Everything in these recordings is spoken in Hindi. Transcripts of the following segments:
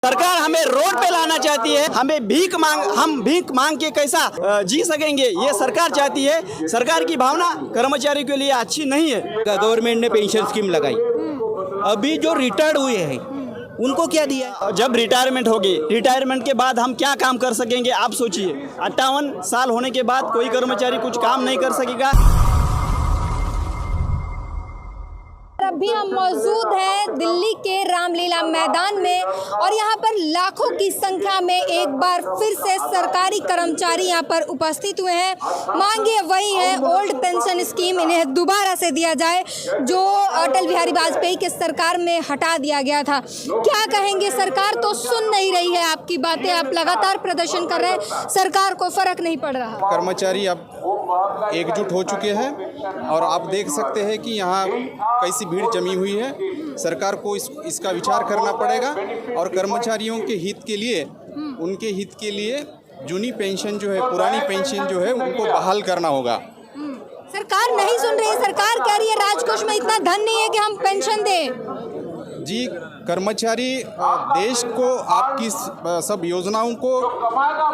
सरकार हमें रोड पे लाना चाहती है, हम भीख मांग के कैसा जी सकेंगे, ये सरकार चाहती है। सरकार की भावना कर्मचारी के लिए अच्छी नहीं है। गवर्नमेंट ने पेंशन स्कीम लगाई, अभी जो रिटायर्ड हुए हैं उनको क्या दिया? जब रिटायरमेंट होगी, रिटायरमेंट के बाद हम क्या काम कर सकेंगे? आप सोचिए, 58 साल होने के बाद कोई कर्मचारी कुछ काम नहीं कर सकेगा। अभी हम मौजूद हैं दिल्ली के रामलीला मैदान में और यहाँ पर लाखों की संख्या में एक बार फिर से सरकारी कर्मचारी यहाँ पर उपस्थित हुए हैं। मांगे वही है, ओल्ड पेंशन स्कीम इन्हें दोबारा से दिया जाए जो अटल बिहारी वाजपेयी के सरकार में हटा दिया गया था। क्या कहेंगे? सरकार तो सुन नहीं रही है आपकी बातें, आप लगातार प्रदर्शन कर रहे हैं, सरकार को फर्क नहीं पड़ रहा। कर्मचारी अब एकजुट हो चुके हैं और आप देख सकते हैं कि यहाँ कैसी भीड़ जमी हुई है। सरकार को इसका विचार करना पड़ेगा और कर्मचारियों के हित के लिए, उनके हित के लिए जूनी पेंशन जो है, पुरानी पेंशन जो है, उनको बहाल करना होगा। सरकार नहीं सुन रही है। सरकार कह रही है राजकोष में इतना धन नहीं है कि हम पेंशन दें। जी, कर्मचारी देश को आपकी सब योजनाओं को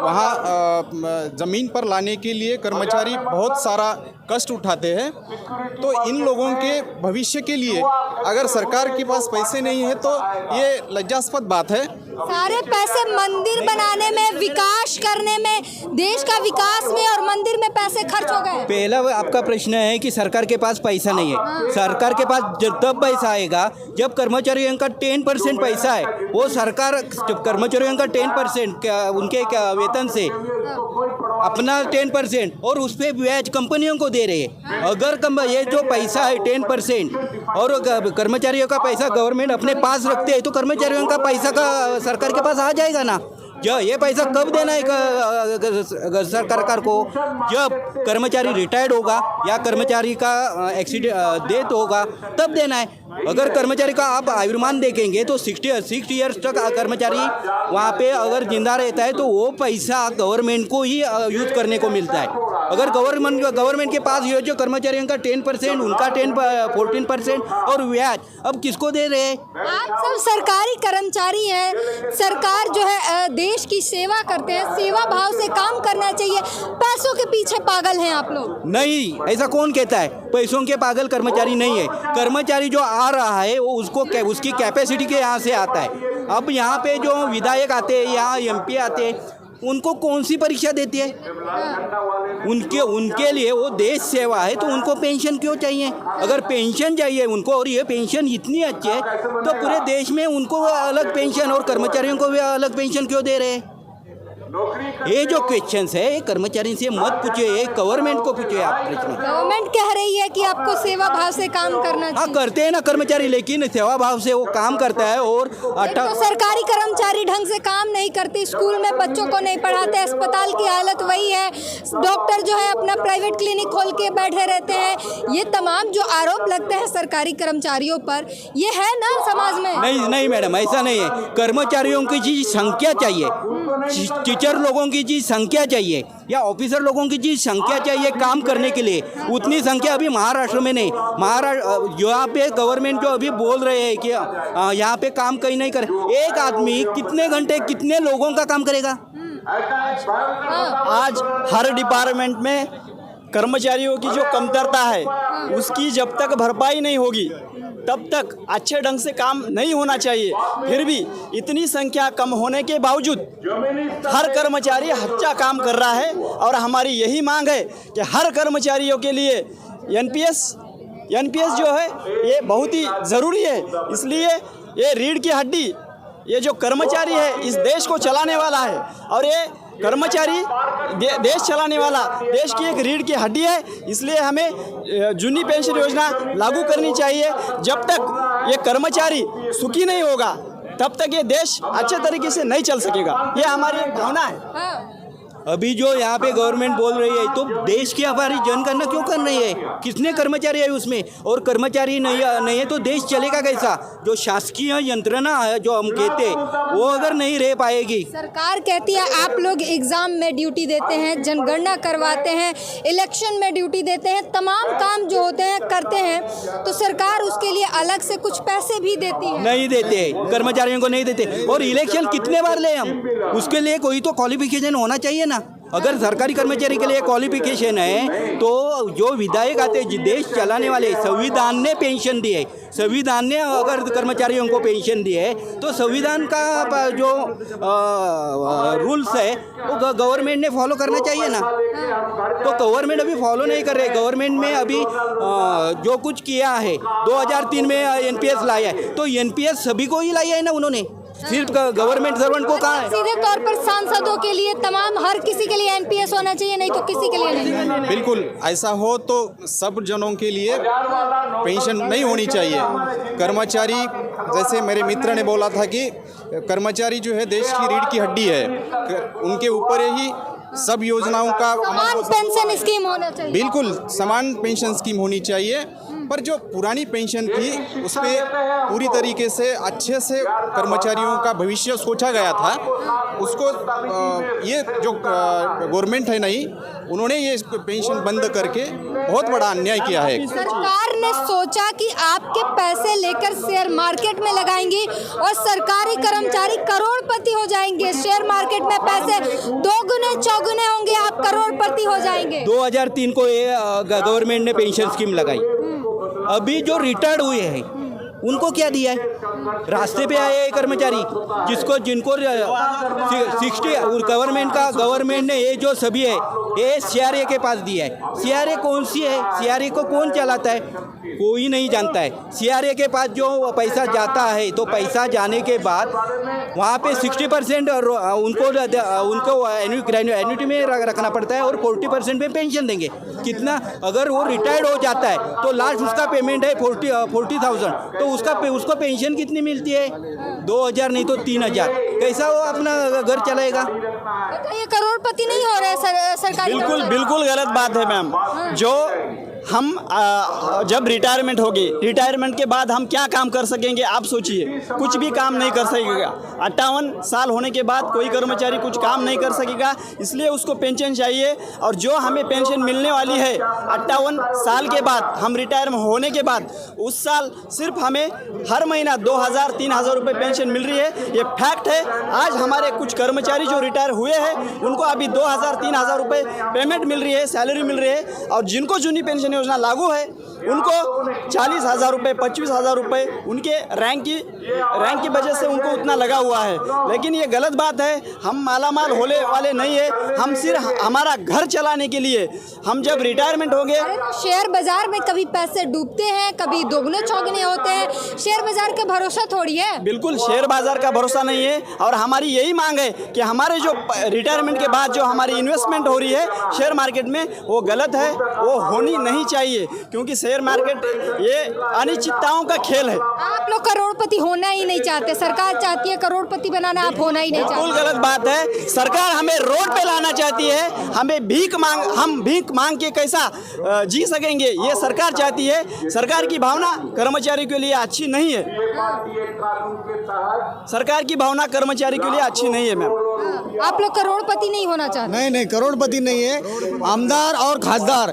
वहाँ ज़मीन पर लाने के लिए कर्मचारी बहुत सारा कष्ट उठाते हैं। तो इन लोगों के भविष्य के लिए अगर सरकार के पास पैसे नहीं है तो ये लज्जास्पद बात है। सारे पैसे मंदिर बनाने में, विकास करने में, देश का विकास में और मंदिर में पैसे खर्च हो गए। पहला आपका प्रश्न है कि सरकार के पास पैसा नहीं है। सरकार के पास तब पैसा आएगा जब कर्मचारियों का 10% पैसा है, वो सरकार कर्मचारियों का 10% उनके वेतन से अपना 10% और उस पर ब्याज कंपनियों को दे रहे हैं। अगर ये जो पैसा है 10% और कर्मचारियों का पैसा गवर्नमेंट अपने पास रखते हैं तो कर्मचारियों का पैसा का सरकार के पास आ जाएगा ना। जो ये पैसा कब देना है सरकार को? जब कर्मचारी रिटायर्ड होगा या कर्मचारी का एक्सीडेंट डेथ होगा तब देना है। अगर कर्मचारी का आप आयुर्मान देखेंगे तो 60 ईयर्स तक कर्मचारी वहाँ पे अगर जिंदा रहता है तो वो पैसा गवर्नमेंट को ही यूज करने को मिलता है। अगर गवर्नमेंट के पास ये जो कर्मचारियों का 10%, उनका 14% और ब्याज अब किसको दे रहे हैं? आप सब सरकारी कर्मचारी हैं, सरकार जो है देश की सेवा करते हैं, सेवा भाव से काम करना चाहिए। पैसों के पीछे पागल हैं आप लोग? नहीं, ऐसा कौन कहता है? पैसों के पागल कर्मचारी नहीं है। कर्मचारी जो आ रहा है वो उसकी कैपेसिटी के यहाँ से आता है। अब यहाँ पे जो विधायक आते हैं, यहाँ MP आते हैं, उनको कौन सी परीक्षा देती है? उनके लिए वो देश सेवा है तो उनको पेंशन क्यों चाहिए? अगर पेंशन चाहिए उनको और ये पेंशन इतनी अच्छी है तो पूरे देश में उनको अलग पेंशन और कर्मचारियों को भी अलग पेंशन क्यों दे रहे हैं? ये जो क्वेश्चंस है कर्मचारी से मत पूछिए, गवर्नमेंट को पूछिए आप प्रश्न। गवर्नमेंट कह रही है कि आपको सेवा भाव से काम करना चाहिए। हाँ, करते हैं ना कर्मचारी, लेकिन सेवा भाव से वो काम करता है। और तो सरकारी कर्मचारी ढंग से काम नहीं करते, स्कूल में बच्चों को नहीं पढ़ाते, अस्पताल की हालत वही है, डॉक्टर जो है अपना प्राइवेट क्लिनिक खोल के बैठे रहते हैं। ये तमाम जो आरोप लगते हैं सरकारी कर्मचारियों पर, ये है ना समाज में? नहीं मैडम, ऐसा नहीं है। कर्मचारियों की जी संख्या चाहिए, टीचर लोगों की जी संख्या चाहिए या ऑफिसर लोगों की जी संख्या चाहिए काम करने के लिए। उतनी संख्या अभी महाराष्ट्र में नहीं। यहाँ पे गवर्नमेंट जो अभी बोल रहे हैं कि यहाँ पे काम कहीं नहीं करे, एक आदमी कितने घंटे कितने लोगों का काम करेगा? आज हर डिपार्टमेंट में कर्मचारियों की जो कमतरता है उसकी जब तक भरपाई नहीं होगी तब तक अच्छे ढंग से काम नहीं होना चाहिए। फिर भी इतनी संख्या कम होने के बावजूद हर कर्मचारी अच्छा काम कर रहा है और हमारी यही मांग है कि हर कर्मचारियों के लिए एनपीएस जो है ये बहुत ही ज़रूरी है। इसलिए ये रीढ़ की हड्डी, ये जो कर्मचारी है इस देश को चलाने वाला है और ये कर्मचारी देश चलाने वाला, देश की एक रीढ़ की हड्डी है। इसलिए हमें जूनी पेंशन योजना लागू करनी चाहिए। जब तक ये कर्मचारी सुखी नहीं होगा तब तक ये देश अच्छे तरीके से नहीं चल सकेगा। ये हमारी भावना है। अभी जो यहाँ पे गवर्नमेंट बोल रही है तो देश की हमारी जनगणना क्यों कर रही है? कितने कर्मचारी है उसमें? और कर्मचारी नहीं है तो देश चलेगा कैसा? जो शासकीय यंत्रणा है जो हम कहते हैं वो अगर नहीं रह पाएगी। सरकार कहती है आप लोग एग्जाम में ड्यूटी देते हैं, जनगणना करवाते हैं, इलेक्शन में ड्यूटी देते हैं, तमाम काम जो होते हैं करते हैं, तो सरकार उसके लिए अलग से कुछ पैसे भी देती है? नहीं देते, कर्मचारियों को नहीं देते। और इलेक्शन कितने बार ले हम, उसके लिए कोई तो क्वालिफिकेशन होना चाहिए ना। अगर सरकारी कर्मचारी के लिए क्वालिफिकेशन है तो जो विधायक आते देश चलाने वाले, संविधान ने पेंशन दी है, संविधान ने अगर कर्मचारियों को पेंशन दी है तो संविधान का जो रूल्स है वो गवर्नमेंट ने फॉलो करना चाहिए ना। तो गवर्नमेंट अभी फॉलो नहीं कर रहे। गवर्नमेंट में अभी जो कुछ किया है 2003 में एनपीएस लाया है, तो एनपीएस सभी को ही लाया है ना उन्होंने, सिर्फ गवर्नमेंट सर्वेंट को कहाँ है? सीधे तौर पर सांसदों के लिए, तमाम हर किसी के लिए एनपीएस होना चाहिए, नहीं तो किसी के लिए नहीं। बिल्कुल ऐसा हो तो सब जनों के लिए पेंशन नहीं होनी चाहिए। कर्मचारी, जैसे मेरे मित्र ने बोला था कि कर्मचारी जो है देश की रीढ़ की हड्डी है, उनके ऊपर ही सब योजनाओं का समान पेंशन स्कीम होना चाहिए। बिल्कुल समान पेंशन स्कीम होनी चाहिए। पर जो पुरानी पेंशन थी उस पर पूरी तरीके से अच्छे से कर्मचारियों का भविष्य सोचा गया था। उसको ये जो गवर्नमेंट है नई, उन्होंने ये पेंशन बंद करके बहुत बड़ा अन्याय किया है। सरकार ने सोचा कि आपके पैसे लेकर शेयर मार्केट में लगाएंगी और सरकारी कर्मचारी करोड़पति हो जाएंगे। शेयर मार्केट में पैसे दोगुने चौगुने होंगे, आप करोड़पति हो जाएंगे। 2003 को ये गवर्नमेंट ने पेंशन स्कीम लगाई। अभी जो रिटायर्ड हुए हैं उनको क्या दिया है? रास्ते पे आए कर्मचारी जिनको 60 गवर्नमेंट ने ये जो सभी है ये सीआरए के पास दिया है। सीआरए कौन सी है? सीआरए को कौन चलाता है? कोई नहीं जानता है। सीआरए के पास जो पैसा जाता है तो पैसा जाने के बाद वहाँ पे 60% उनको एन्युटी में रखना पड़ता है और 40% में पेंशन देंगे। कितना? अगर वो रिटायर्ड हो जाता है तो लास्ट उसका पेमेंट है 40,000, तो उसको पेंशन कितनी मिलती है? 2,000 नहीं तो 3,000। कैसा वो अपना घर चलाएगा? ये करोड़पति नहीं हो रहे सरकारी। बिल्कुल गलत बात है मैम। जो हम जब रिटायरमेंट होगी, रिटायरमेंट के बाद हम क्या काम कर सकेंगे? आप सोचिए, कुछ भी काम नहीं कर सकेगा। 58 साल होने के बाद कोई कर्मचारी कुछ काम नहीं कर सकेगा, इसलिए उसको पेंशन चाहिए। और जो हमें पेंशन मिलने वाली है 58 साल के बाद, हम रिटायर होने के बाद, उस साल सिर्फ हमें हर महीना 2,000-3,000 रुपये पेंशन मिल रही है। ये फैक्ट है। आज हमारे कुछ कर्मचारी जो रिटायर हुए हैं उनको अभी 2,000-3,000 रुपये पेमेंट मिल रही है, सैलरी मिल रही है। और जिनको जूनी पेंशन योजना लागू है उनको 40,000 रुपये, 25,000 रुपये उनके रैंक की वजह से उनको उतना लगा हुआ है। लेकिन ये गलत बात है। हम मालामाल होने वाले नहीं है। हम सिर्फ हमारा घर चलाने के लिए, हम जब रिटायरमेंट हो गए। शेयर बाजार में कभी पैसे डूबते हैं, कभी दोगुने चौगुने होते हैं। शेयर बाजार का भरोसा थोड़ी है। बिल्कुल शेयर बाजार का भरोसा नहीं है। और हमारी यही मांग है कि हमारे जो रिटायरमेंट के बाद जो हमारी इन्वेस्टमेंट हो रही है शेयर मार्केट में, वो गलत है, वो होनी नहीं चाहिए। क्योंकि शेयर मार्केट ये अनिश्चितताओं का खेल है। आप लोग करोड़पति होना ही नहीं चाहते, सरकार चाहती है करोड़पति बनाना, आप होना ही नहीं चाहते। बिल्कुल गलत बात है। सरकार हमें रोड पे लाना चाहती है। हमें हम भीख मांग के कैसा जी सकेंगे, ये सरकार चाहती है। सरकार की भावना कर्मचारी के लिए अच्छी नहीं है। सरकार की भावना कर्मचारी के लिए अच्छी नहीं है मैम। आप लोग करोड़पति नहीं होना चाहते? नहीं, करोड़पति नहीं है। आमदार और खासदार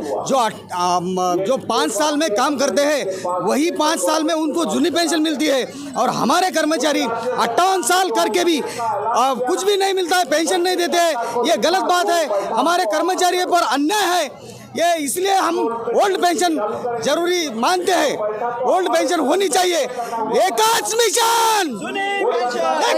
जो 5 साल में काम करते हैं वही 5 साल में उनको जूनी पेंशन मिलती है। और हमारे कर्मचारी 58 साल करके भी कुछ भी नहीं मिलता है, पेंशन नहीं देते हैं। ये गलत बात है, हमारे कर्मचारियों पर अन्याय है ये। इसलिए हम ओल्ड पेंशन जरूरी मानते हैं। ओल्ड पेंशन होनी चाहिए। एकाच मिशन। तो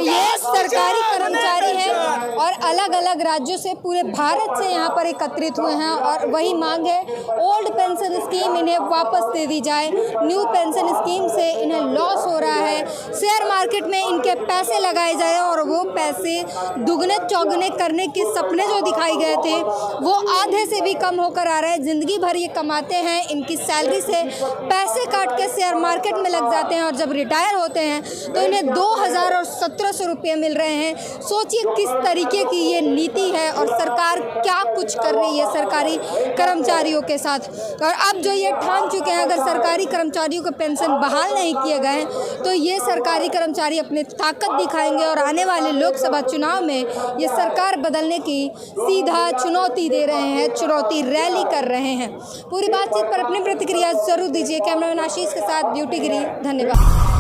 ये सरकारी कर्मचारी हैं और अलग अलग राज्यों से, पूरे भारत से यहाँ पर एकत्रित हुए हैं और वही मांग है ओल्ड पेंशन स्कीम इन्हें वापस दे दी जाए। न्यू पेंशन स्कीम से इन्हें लॉस हो रहा है। शेयर मार्केट में इनके पैसे लगाए जा रहे हैं और वो पैसे दुगने चौगुने करने के सपने जो दिखाए गए थे वो आधे से भी कम होकर आ रहे हैं। जिंदगी भर ये कमाते हैं, इनकी सैलरी से पैसे काट के शेयर मार्केट में लग जाते हैं और जब रिटायर होते हैं तो इन्हें 2,000 और 1,700 रुपये मिल रहे हैं। सोचिए किस तरीके तरीके की ये नीति है और सरकार क्या कुछ कर रही है सरकारी कर्मचारियों के साथ। और अब जो ये ठान चुके हैं अगर सरकारी कर्मचारियों को पेंशन बहाल नहीं किए गए तो ये सरकारी कर्मचारी अपनी ताकत दिखाएंगे और आने वाले लोकसभा चुनाव में ये सरकार बदलने की सीधा चुनौती दे रहे हैं, चुनौती रैली कर रहे हैं। पूरी बातचीत पर अपनी प्रतिक्रिया जरूर दीजिए। कैमरामैन आशीष के साथ ब्यूटी गिरी, धन्यवाद।